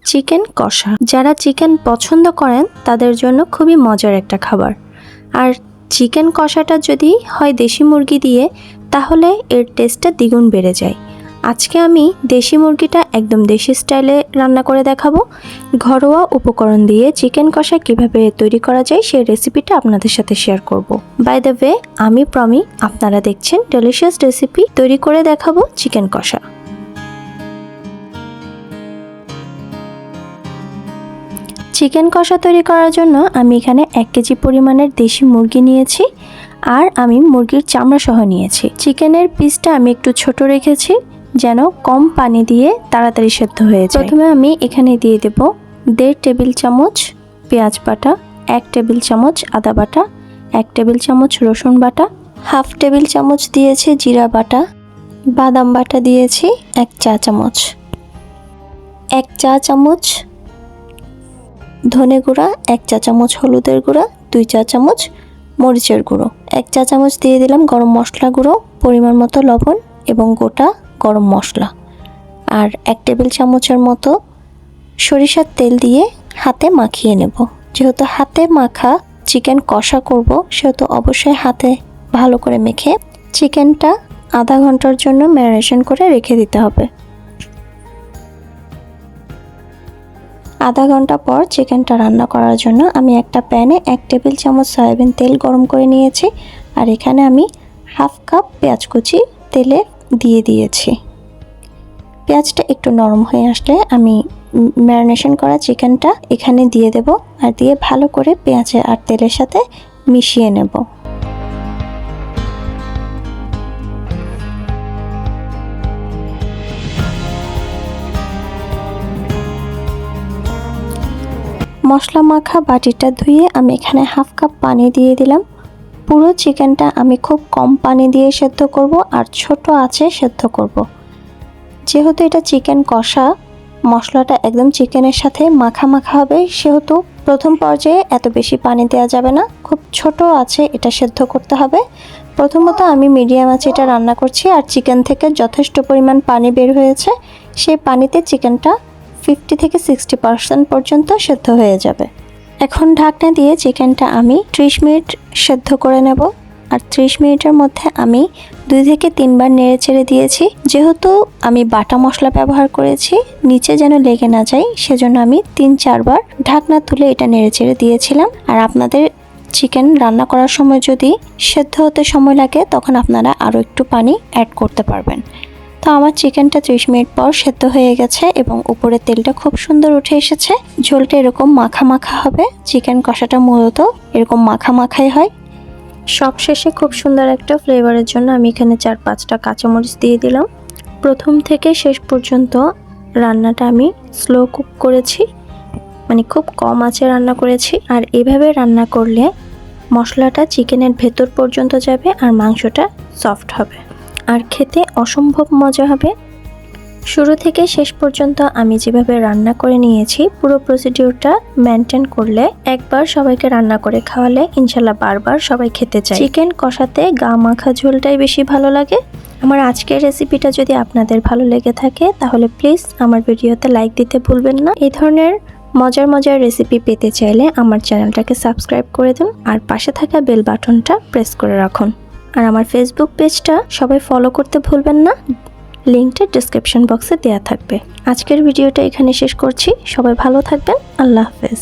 Chicken কষা। যারা chicken পছন্দ করেন তাদের জন্য খুবই মজার একটা খাবার। আর চিকেন কষাটা যদি হয় দেশি মুরগি দিয়ে, তাহলে এর টেস্টটা দ্বিগুণ বেড়ে যায়। আজকে আমি দেশি মুরগিটা একদম দেশি স্টাইলে রান্না করে দেখাবো। ঘরোয়া উপকরণ দিয়ে চিকেন কষা কিভাবে তৈরি করা যায় সেই রেসিপিটা আপনাদের সাথে শেয়ার করব। বাই দ্য ওয়ে, আমি প্রমি, আপনারা দেখছেন ডেলিশিয়াস রেসিপি। তৈরি করে দেখাবো চিকেন কষা। চিকেন কষা তৈরি করার জন্য আমি এখানে 1 কেজি পরিমাণের দেশি মুরগি নিয়েছি, আর আমি মুরগির চামড়া সহ নিয়েছি। চিকেনের পিসটা আমি একটু ছোট রেখেছি যেন কম পানি দিয়ে তাড়াতাড়ি সেদ্ধ হয়ে যায়। প্রথমে আমি এখানে দিয়ে দেব 1.5 টেবিল চামচ পেঁয়াজ বাটা, 1 টেবিল চামচ আদা বাটা, 1 টেবিল চামচ রসুন বাটা, 1/2 টেবিল চামচ দিয়েছি জিরা বাটা, বাদাম বাটা দিয়েছি 1 চা চামচ, 1 চা চামচ ধনে গুঁড়া, 1 চা চামচ হলুদের গুঁড়া, 2 চা চামচ মরিচের গুঁড়ো, 1 চা চামচ দিয়ে দিলাম গরম মশলা গুঁড়ো, পরিমাণ মতো লবণ এবং গোটা গরম মশলা, আর 1 টেবিল চামচের মতো সরিষার তেল দিয়ে হাতে মাখিয়ে নেব। যেহেতু হাতে মাখা চিকেন কষা করব, সেহেতু অবশ্যই হাতে ভালো করে মেখে চিকেনটা আধা ঘন্টার জন্য ম্যারিনেশন করে রেখে দিতে হবে। আধা ঘন্টা পর চিকেনটা রান্না করার জন্য আমি একটা প্যানে 1 টেবিল চামচ সয়াবিন তেল গরম করে নিয়েছি, আর এখানে আমি 1/2 কাপ পেঁয়াজ কুচি তেলে দিয়ে দিয়েছি। পেঁয়াজটা একটু নরম হয়ে আসলে আমি ম্যারিনেশন করা চিকেনটা এখানে দিয়ে দেব, আর দিয়ে ভালো করে পেঁয়াজ আর তেলের সাথে মিশিয়ে নেব। মশলা মাখা বাটিটা ধুয়ে আমি এখানে 1/2 কাপ পানি দিয়ে দিলাম। পুরো চিকেনটা আমি খুব কম পানি দিয়ে সেদ্ধ করব, আর ছোট আঁচে সেদ্ধ করব। যেহেতু এটা চিকেন কষা, মশলাটা একদম চিকেনের সাথে মাখা মাখা হবে, সেহেতু প্রথম পর্যায়ে এত বেশি পানি দেওয়া যাবে না, খুব ছোট আঁচে এটা সেদ্ধ করতে হবে। প্রথমত আমি মিডিয়াম আঁচে এটা রান্না করছি, আর চিকেন থেকে যথেষ্ট পরিমাণ পানি বের হয়েছে। সেই পানিতে চিকেনটা 50 থেকে 60% পর্যন্ত সেদ্ধ হয়ে যাবে। এখন ঢাকনা দিয়ে চিকেনটা আমি 30 মিনিট সেদ্ধ করে নেব, আর 30 মিনিটের মধ্যে আমি 2 থেকে 3 বার নেড়ে চেড়ে দিয়েছি। যেহেতু আমি বাটা মশলা ব্যবহার করেছি, নিচে যেন লেগে না যায়, সেজন্য আমি 3-4 বার ঢাকনা তুলে এটা নেড়ে চেড়ে দিয়েছিলাম। আর আপনাদের চিকেন রান্না করার সময় যদি সেদ্ধ হতে সময় লাগে, তখন আপনারা আরও একটু পানি অ্যাড করতে পারবেন। তো আমার চিকেনটা 30 মিনিট পর সেদ্ধ হয়ে গেছে এবং উপরে তেলটা খুব সুন্দর উঠে এসেছে। ঝোলটা এরকম মাখা মাখা হবে। চিকেন কষাটা মূলত এরকম মাখা মাখাই হয়। সবশেষে খুব সুন্দর একটা ফ্লেভারের জন্য আমি এখানে 4-5টা কাঁচামরিচ দিয়ে দিলাম। প্রথম থেকে শেষ পর্যন্ত রান্নাটা আমি স্লো কুক করেছি, মানে খুব কম আঁচে রান্না করেছি। আর এভাবে রান্না করলে মশলাটা চিকেনের ভেতর পর্যন্ত যাবে, আর মাংসটা সফট হবে, আর খেতে অসম্ভব মজা হবে। শুরু থেকে শেষ পর্যন্ত আমি যেভাবে রান্না করে নিয়েছি, পুরো প্রসিডিউরটা মেনটেন করলে একবার সবাইকে রান্না করে খাওয়ালে ইনশাল্লাহ বারবার সবাই খেতে চায়। চিকেন কষাতে গা মাখা ঝোলটাই বেশি ভালো লাগে। আমার আজকের রেসিপিটা যদি আপনাদের ভালো লেগে থাকে, তাহলে প্লিজ আমার ভিডিওতে লাইক দিতে ভুলবেন না। এই ধরনের মজার মজার রেসিপি পেতে চাইলে আমার চ্যানেলটাকে সাবস্ক্রাইব করে দিন, আর পাশে থাকা বেল বাটনটা প্রেস করে রাখুন। আর আমার ফেসবুক পেজটা সবাই ফলো করতে ভুলবেন না, লিঙ্কটা ডেসক্রিপশন বক্সে দেওয়া থাকবে। আজকের ভিডিওটা এখানে শেষ করছি। সবাই ভালো থাকবেন। আল্লাহ হাফেজ।